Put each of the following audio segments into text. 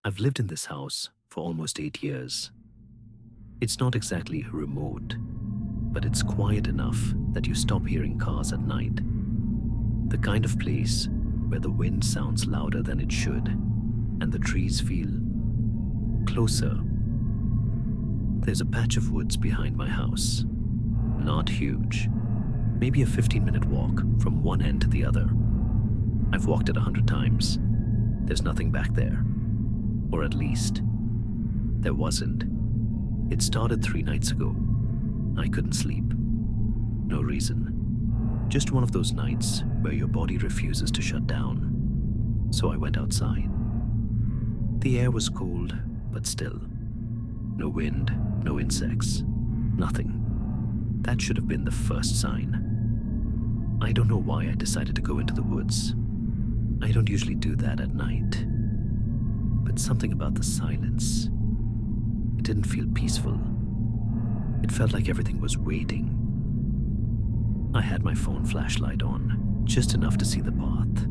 I've lived in this house for almost 8 years. It's not exactly remote, but it's quiet enough that you stop hearing cars at night. The kind of place where the wind sounds louder than it should and the trees feel closer. There's a patch of woods behind my house. Not huge. Maybe a 15-minute walk from one end to the other. I've walked it 100 times. There's nothing back there. Or at least, there wasn't. It started 3 nights ago. I couldn't sleep. No reason. Just one of those nights where your body refuses to shut down. So I went outside. The air was cold, but still. No wind, no insects, nothing. That should have been the first sign. I don't know why I decided to go into the woods. I don't usually do that at night. But something about the silence. It didn't feel peaceful. It felt like everything was waiting. I had my phone flashlight on, just enough to see the path.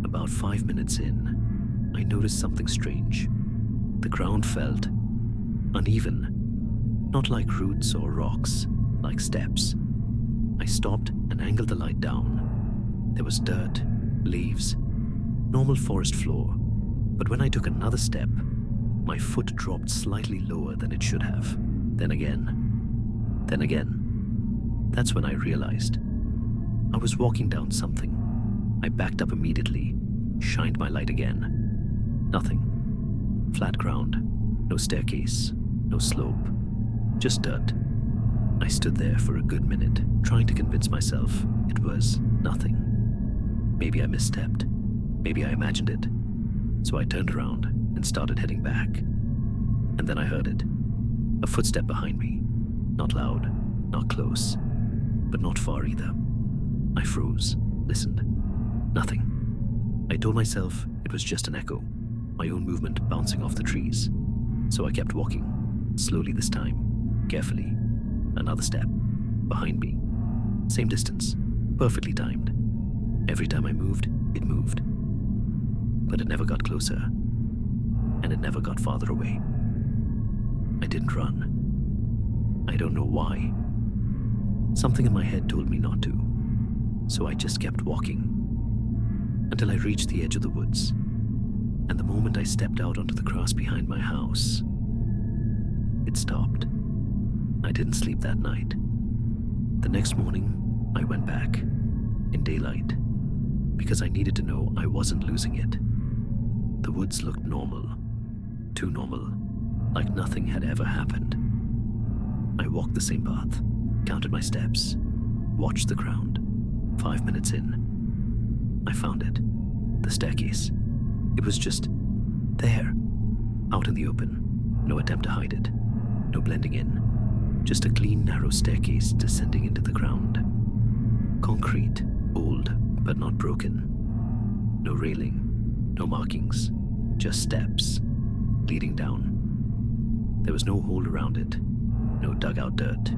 About 5 minutes in, I noticed something strange. The ground felt uneven, not like roots or rocks, like steps. I stopped and angled the light down. There was dirt, leaves, normal forest floor. But when I took another step, my foot dropped slightly lower than it should have. Then again. That's when I realized. I was walking down something. I backed up immediately, shined my light again. Nothing. Flat ground, no staircase, no slope, just dirt. I stood there for a good minute, trying to convince myself it was nothing. Maybe I misstepped. Maybe I imagined it. So I turned around and started heading back. And then I heard it. A footstep behind me. Not loud, not close, but not far either. I froze, listened. Nothing. I told myself it was just an echo, my own movement bouncing off the trees. So I kept walking, slowly this time, carefully. Another step, behind me. Same distance, perfectly timed. Every time I moved, it moved. But it never got closer, and it never got farther away. I didn't run. I don't know why. Something in my head told me not to, so I just kept walking until I reached the edge of the woods. And the moment I stepped out onto the grass behind my house, it stopped. I didn't sleep that night. The next morning, I went back in daylight because I needed to know I wasn't losing it. The woods looked normal, too normal, like nothing had ever happened. I walked the same path, counted my steps, watched the ground. 5 minutes in, I found it, the staircase. It was just there, out in the open. No attempt to hide it, no blending in. Just a clean, narrow staircase descending into the ground. Concrete, old, but not broken. No railing, no markings, just steps leading down. There was no hole around it, no dugout dirt,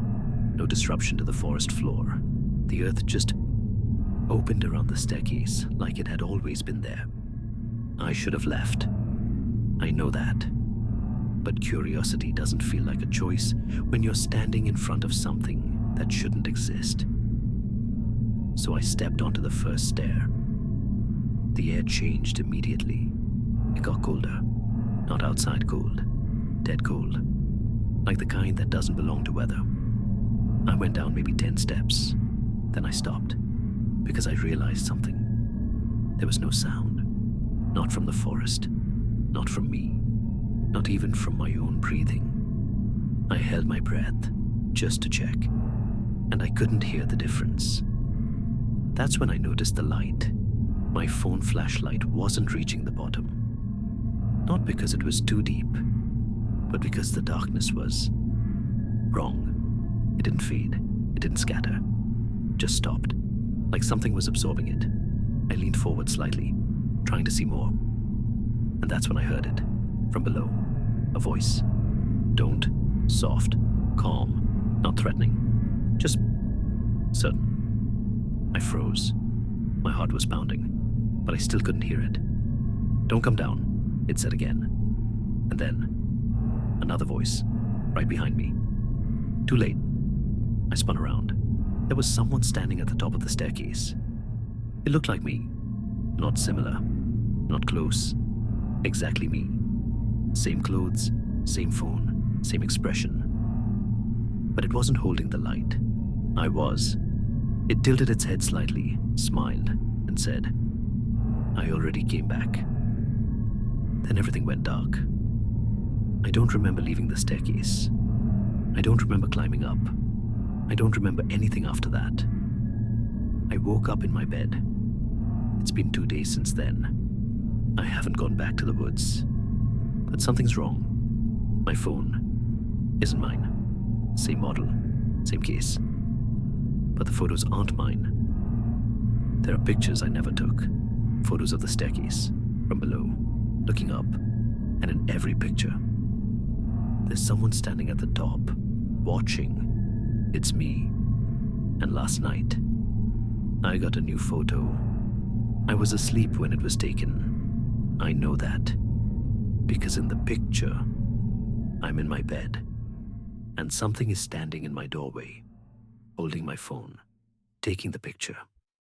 no disruption to the forest floor. The earth just opened around the staircase like it had always been there. I should have left. I know that. But curiosity doesn't feel like a choice when you're standing in front of something that shouldn't exist. So I stepped onto the first stair. The air changed immediately. It got colder. Not outside cold. Dead cold. Like the kind that doesn't belong to weather. I went down maybe 10 steps. Then I stopped because I realized something. There was no sound. Not from the forest. Not from me. Not even from my own breathing. I held my breath just to check, and I couldn't hear the difference. That's when I noticed the light. My phone flashlight wasn't reaching the bottom. Not because it was too deep, but because the darkness was wrong. It didn't fade. It didn't scatter. Just stopped, like something was absorbing it. I leaned forward slightly, trying to see more. And that's when I heard it, from below. A voice. Don't. Soft. Calm. Not threatening. Just certain. I froze. My heart was pounding, but I still couldn't hear it. Don't come down. it said again. And then, another voice, right behind me. Too late. I spun around. There was someone standing at the top of the staircase. It looked like me. Not similar. Not close. Exactly me. Same clothes, same phone, same expression. But it wasn't holding the light. I was. It tilted its head slightly, smiled, and said, "I already came back." Then everything went dark. I don't remember leaving the staircase. I don't remember climbing up. I don't remember anything after that. I woke up in my bed. It's been 2 days since then. I haven't gone back to the woods. But something's wrong. My phone isn't mine. Same model, same case. But the photos aren't mine. There are pictures I never took. Photos of the staircase, from below, looking up, and in every picture, there's someone standing at the top, watching. It's me. And last night, I got a new photo. I was asleep when it was taken. I know that. Because in the picture, I'm in my bed, and something is standing in my doorway, holding my phone, taking the picture.